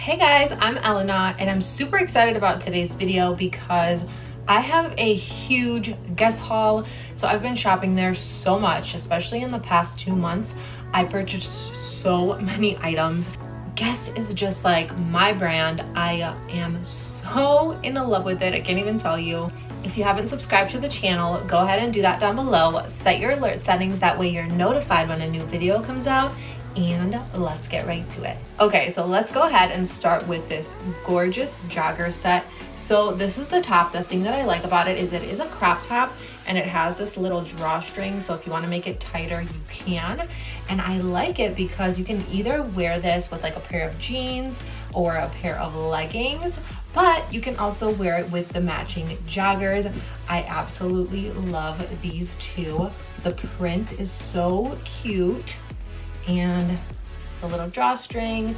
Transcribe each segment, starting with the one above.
Hey guys, I'm Elena and I'm super excited about today's video because I have a huge Guess haul. So I've been shopping there so much, especially in the past 2 months. I purchased so many items. Guess is just like my brand. I am so in love with it. I can't even tell you. If you haven't subscribed to the channel, go ahead and do that down below. Set your alert settings, that way you're notified when a new video comes out. And let's get right to it. Okay, so let's go ahead and start with this gorgeous jogger set. So this is the top. The thing that I like about it is a crop top and it has this little drawstring. So if you want to make it tighter, you can. And I like it because you can either wear this with like a pair of jeans or a pair of leggings, but you can also wear it with the matching joggers. I absolutely love these two. The print is so cute. And the little drawstring.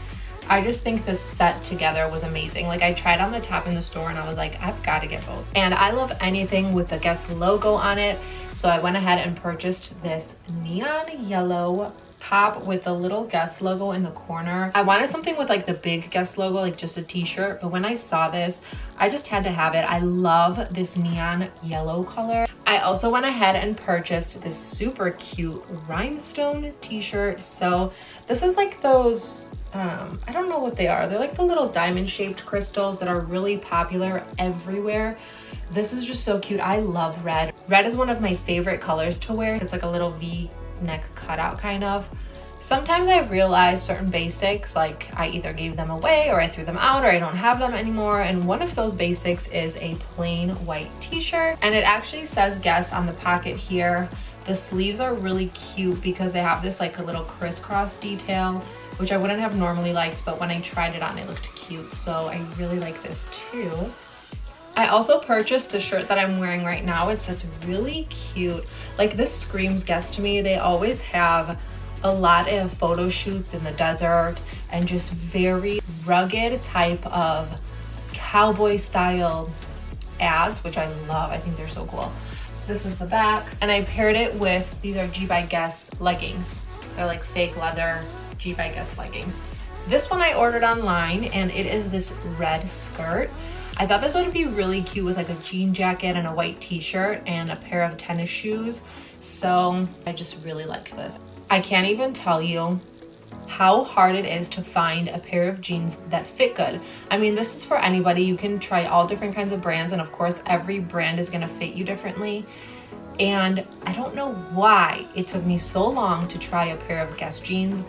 I just think this set together was amazing. Like I tried on the top in the store and I was like, I've got to get both. And I love anything with the Guess logo on it. So I went ahead and purchased this neon yellow top with the little Guess logo in the corner. I wanted something with like the big Guess logo, like just a t-shirt. But when I saw this, I just had to have it. I love this neon yellow color. I also went ahead and purchased this super cute rhinestone t-shirt. So this is like those, I don't know what they are. They're like the little diamond shaped crystals that are really popular everywhere. This is just so cute. I love red. Red is one of my favorite colors to wear. It's like a little V-neck cutout kind of. Sometimes I've realized certain basics, like I either gave them away or I threw them out or I don't have them anymore. And one of those basics is a plain white t-shirt. And it actually says Guess on the pocket here. The sleeves are really cute because they have this like a little crisscross detail, which I wouldn't have normally liked, but when I tried it on, it looked cute. So I really like this too. I also purchased the shirt that I'm wearing right now. It's this really cute, like this screams Guess to me. They always have a lot of photo shoots in the desert and just very rugged type of cowboy style ads, which I love. I think they're so cool. This is the back, and I paired it with, these are G by Guess leggings. They're like fake leather G by Guess leggings. This one I ordered online and it is this red skirt. I thought this would be really cute with like a jean jacket and a white t-shirt and a pair of tennis shoes. So I just really liked this. I can't even tell you how hard it is to find a pair of jeans that fit good. I mean, this is for anybody. You can try all different kinds of brands, and of course every brand is going to fit you differently. And I don't know why it took me so long to try a pair of Guess jeans,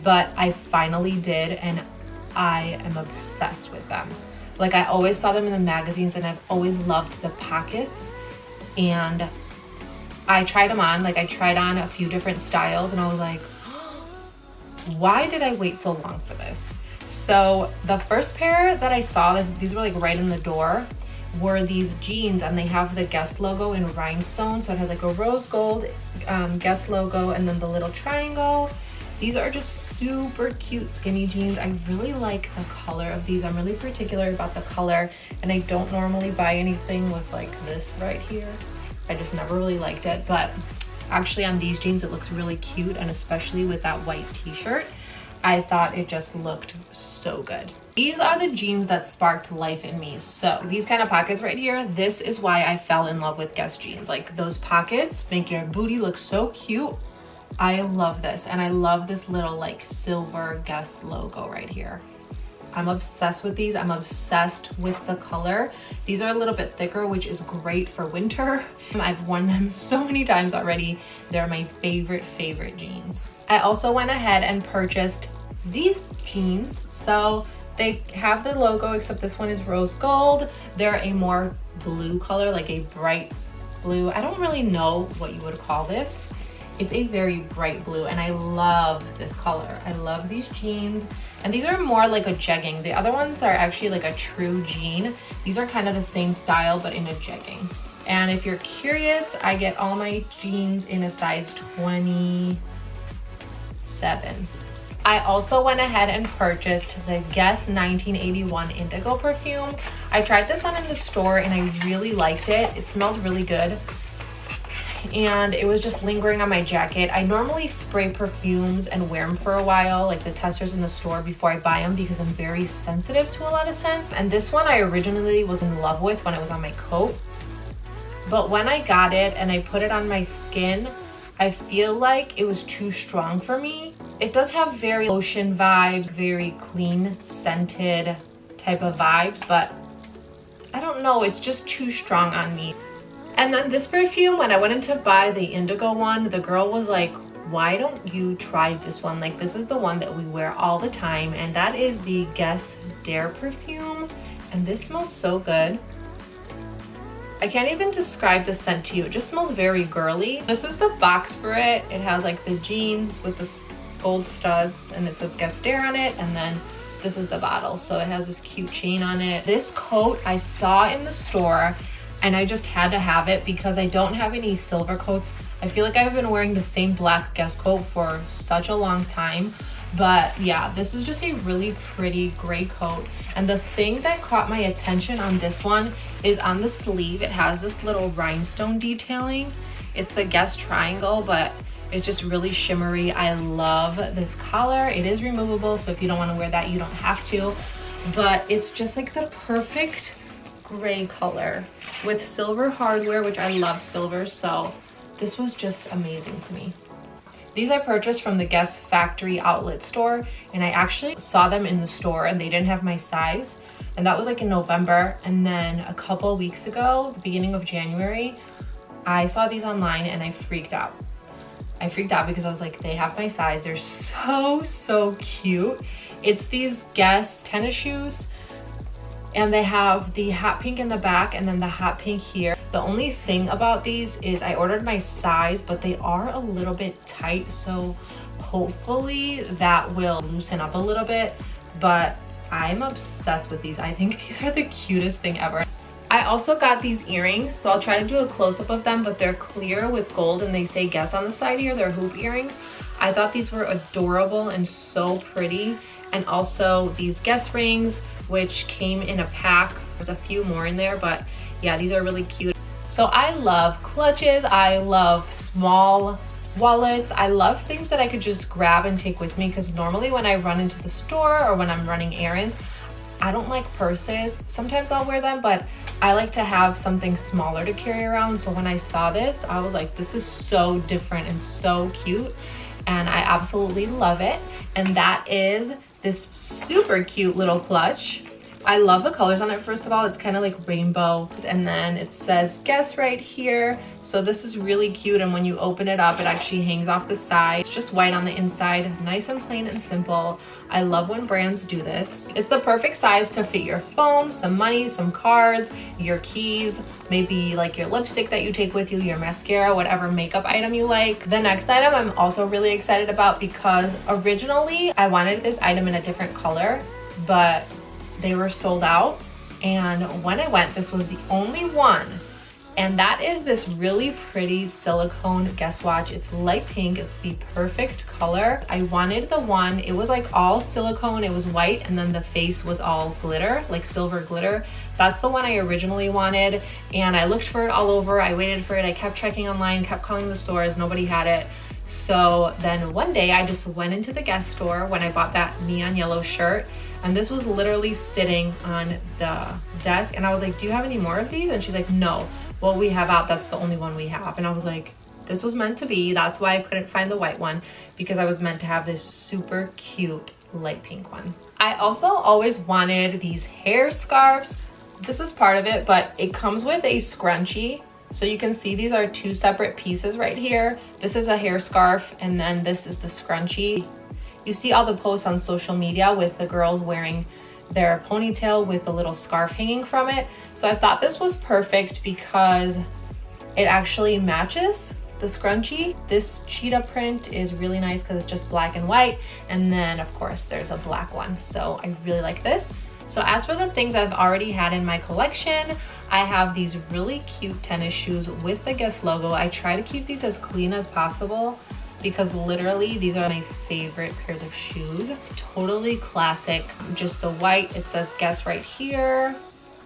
but I finally did, and I am obsessed with them. Like I always saw them in the magazines and I've always loved the pockets, and I tried them on. Like I tried on a few different styles and I was like, why did I wait so long for this? So the first pair that I saw, these were like right in the door, were these jeans, and they have the Guess logo in rhinestone. So it has like a rose gold Guess logo and then the little triangle. These are just super cute skinny jeans. I really like the color of these. I'm really particular about the color, and I don't normally buy anything with like this right here. I just never really liked it, but actually on these jeans it looks really cute, and especially with that white t-shirt, I thought it just looked so good. These are the jeans that sparked life in me. So these kind of pockets right here, this is why I fell in love with Guess jeans. Like those pockets make your booty look so cute. I love this, and I love this little like silver Guess logo right here. I'm obsessed with these. I'm obsessed with the color. These are a little bit thicker, which is great for winter. I've worn them so many times already. They're my favorite jeans. I also went ahead and purchased these jeans. So they have the logo, except this one is rose gold. They're a more blue color, like a bright blue. I don't really know what you would call this. It's a very bright blue, and I love this color. I love these jeans, and these are more like a jegging. The other ones are actually like a true jean. These are kind of the same style, but in a jegging. And if you're curious, I get all my jeans in a size 27. I also went ahead and purchased the Guess 1981 Indigo perfume. I tried this on in the store and I really liked it. It smelled really good. and it was just lingering on my jacket. I normally spray perfumes and wear them for a while, like the testers in the store, before I buy them because I'm very sensitive to a lot of scents. And this one I originally was in love with when it was on my coat. But when I got it and I put it on my skin, I feel like it was too strong for me. It does have very lotion vibes, very clean scented type of vibes, but I don't know, it's just too strong on me. And then this perfume, when I went in to buy the indigo one, the girl was like, why don't you try this one? Like, this is the one that we wear all the time, and that is the Guess Dare perfume, and this smells so good. I can't even describe the scent to you. It just smells very girly. This is the box for it. It has like the jeans with the gold studs, and it says Guess Dare on it, and then this is the bottle. So it has this cute chain on it. This coat I saw in the store, and I just had to have it because I don't have any silver coats. I feel like I've been wearing the same black Guess coat for such a long time. But yeah, this is just a really pretty gray coat. And the thing that caught my attention on this one is on the sleeve, it has this little rhinestone detailing. It's the Guess triangle, but it's just really shimmery. I love this collar. It is removable, so if you don't want to wear that, you don't have to. But it's just like the perfect gray color with silver hardware, which I love silver, so this was just amazing to me. These I purchased from the Guess factory outlet store, and I actually saw them in the store and they didn't have my size, and that was like in November. And then a couple weeks ago, the beginning of January, I saw these online and I freaked out. I freaked out because I was like, they have my size. They're so cute. It's these Guess tennis shoes, and they have the hot pink in the back and then the hot pink here. The only thing about these is I ordered my size, but they are a little bit tight, so hopefully that will loosen up a little bit. But I'm obsessed with these. I think these are the cutest thing ever. I also got these earrings, so I'll try to do a close-up of them, but they're clear with gold and they say Guess on the side here. They're hoop earrings. I thought these were adorable and so pretty. And also these Guess rings, which came in a pack. There's a few more in there, but yeah, these are really cute. So I love clutches. I love small wallets. I love things that I could just grab and take with me, because normally when I run into the store or when I'm running errands, I don't like purses. Sometimes I'll wear them, but I like to have something smaller to carry around. So when I saw this, I was like, this is so different and so cute, and I absolutely love it. And that is this super cute little clutch. I love the colors on it. First of all, it's kind of like rainbow, and then it says Guess right here. So this is really cute, and when you open it up, it actually hangs off the side. It's just white on the inside, nice and plain and simple. I love when brands do this. It's the perfect size to fit your phone, some money, some cards, your keys, maybe like your lipstick that you take with you, your mascara, whatever makeup item you like. The next item I'm also really excited about, because originally I wanted this item in a different color, but they were sold out, and when I went, this was the only one. And that is this really pretty silicone Guess watch. It's light pink. It's the perfect color. I wanted the one, it was like all silicone, it was white, and then the face was all glitter, like silver glitter. That's the one I originally wanted, and I looked for it all over. I waited for it. I kept checking online, kept calling the stores. Nobody had it. So then one day I just went into the Guess store when I bought that neon yellow shirt, and this was literally sitting on the desk, and I was like, do you have any more of these? And she's like, no, what we have out, that's the only one we have. And I was like, this was meant to be. That's why I couldn't find the white one, because I was meant to have this super cute light pink one. I also always wanted these hair scarves. This is part of it, but it comes with a scrunchie. So you can see these are two separate pieces right here. This is a hair scarf, and then this is the scrunchie. You see all the posts on social media with the girls wearing their ponytail with a little scarf hanging from it. So I thought this was perfect because it actually matches the scrunchie. This cheetah print is really nice because it's just black and white, and then of course there's a black one. So I really like this. So as for the things I've already had in my collection, I have these really cute tennis shoes with the Guess logo. I try to keep these as clean as possible, because literally these are my favorite pairs of shoes. Totally classic, just the white, it says Guess right here.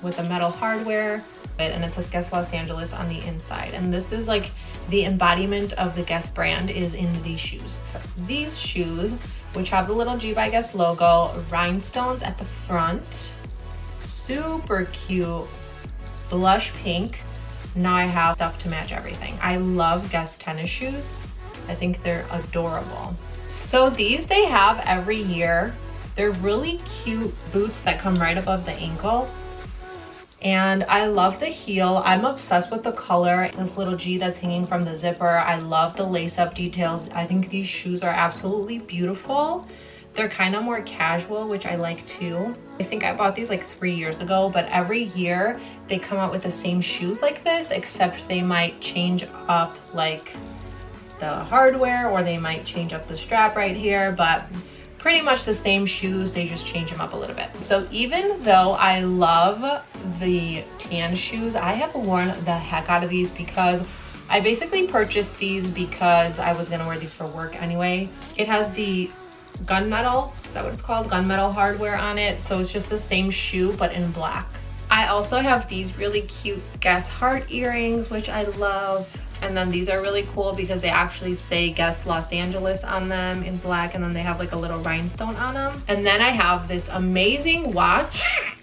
with a metal hardware, and it says Guess Los Angeles on the inside. And this is like the embodiment of the Guess brand is in these shoes. These shoes, which have the little G by Guess logo, rhinestones at the front, super cute blush pink. Now I have stuff to match everything. I love Guess tennis shoes. I think they're adorable. So these they have every year. They're really cute boots that come right above the ankle. And I love the heel. I'm obsessed with the color. This little G that's hanging from the zipper. I love the lace-up details. I think these shoes are absolutely beautiful. They're kind of more casual, which I like too. I think I bought these like 3 years ago, but every year they come out with the same shoes like this, except they might change up like the hardware, or they might change up the strap right here, but pretty much the same shoes, they just change them up a little bit. So even though I love the tan shoes, I have worn the heck out of these because I basically purchased these because I was gonna wear these for work anyway. It has the gunmetal, is that what it's called? Gunmetal hardware on it. So it's just the same shoe, but in black. I also have these really cute Guess heart earrings, which I love. And then these are really cool because they actually say Guess Los Angeles on them in black, and then they have like a little rhinestone on them. And then I have this amazing watch.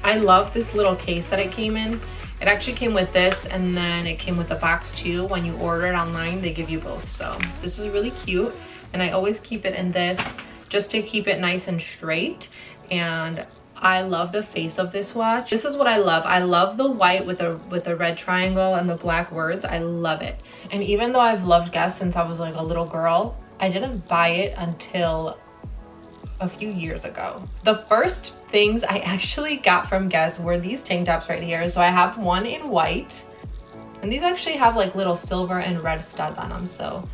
I love this little case that it came in. It actually came with this, and then it came with a box too. When you order it online, they give you both. So this is really cute. And I always keep it in this just to keep it nice and straight. And I love the face of this watch. This is what I love. I love the white with the red triangle and the black words. I love it. And even though I've loved Guess since I was like a little girl, I didn't buy it until a few years ago. The first things I actually got from Guess were these tank tops right here. So I have one in white, and these actually have like little silver and red studs on them. So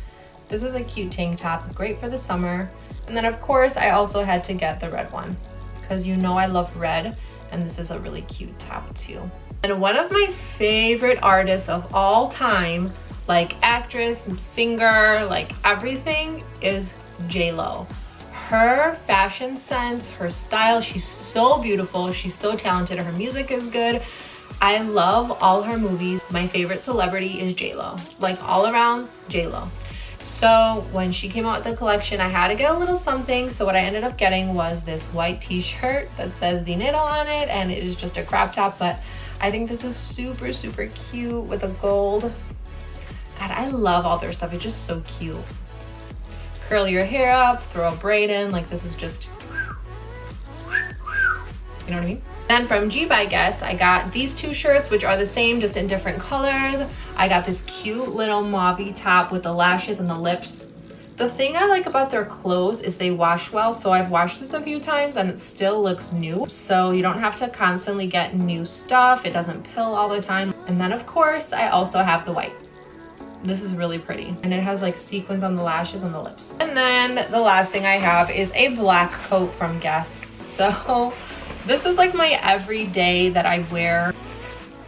this is a cute tank top, great for the summer. And then of course I also had to get the red one because you know I love red, and this is a really cute top too. And one of my favorite artists of all time, like actress, singer, like everything, is J-Lo. Her fashion sense, her style, she's so beautiful, she's so talented, her music is good. I love all her movies. My favorite celebrity is J-Lo, like all around J-Lo. So when she came out with the collection, I had to get a little something. So what I ended up getting was this white t-shirt that says Dinero on it, and it is just a crop top, but I think this is super, super cute with a gold. God, I love all their stuff. It's just so cute. Curl your hair up, throw a braid in, like this is just, you know what I mean? Then from G by Guess, I got these two shirts, which are the same, just in different colors. I got this cute little mauve top with the lashes and the lips. The thing I like about their clothes is they wash well. So I've washed this a few times and it still looks new. So you don't have to constantly get new stuff. It doesn't pill all the time. And then of course, I also have the white. This is really pretty. And it has like sequins on the lashes and the lips. And then the last thing I have is a black coat from Guess. So this is like my everyday that I wear.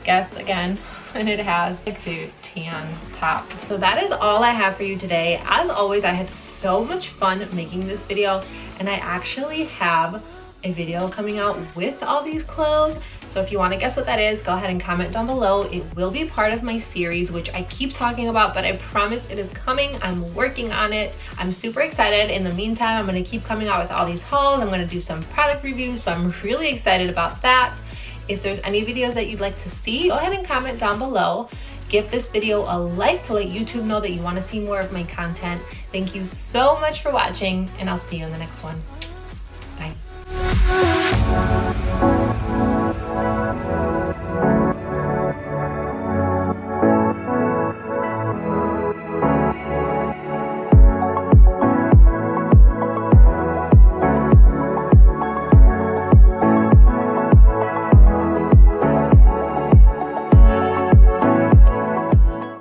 Guess again. And it has like the tan top. So that is all I have for you today. As always, I had so much fun making this video, and I actually have a video coming out with all these clothes. So if you want to guess what that is, go ahead and comment down below. It will be part of my series, which I keep talking about, but I promise it is coming. I'm working on it. I'm super excited. In the meantime, I'm going to keep coming out with all these hauls. I'm going to do some product reviews, so I'm really excited about that. If there's any videos that you'd like to see, go ahead and comment down below. Give this video a like to let YouTube know that you want to see more of my content. Thank you so much for watching, and I'll see you in the next one.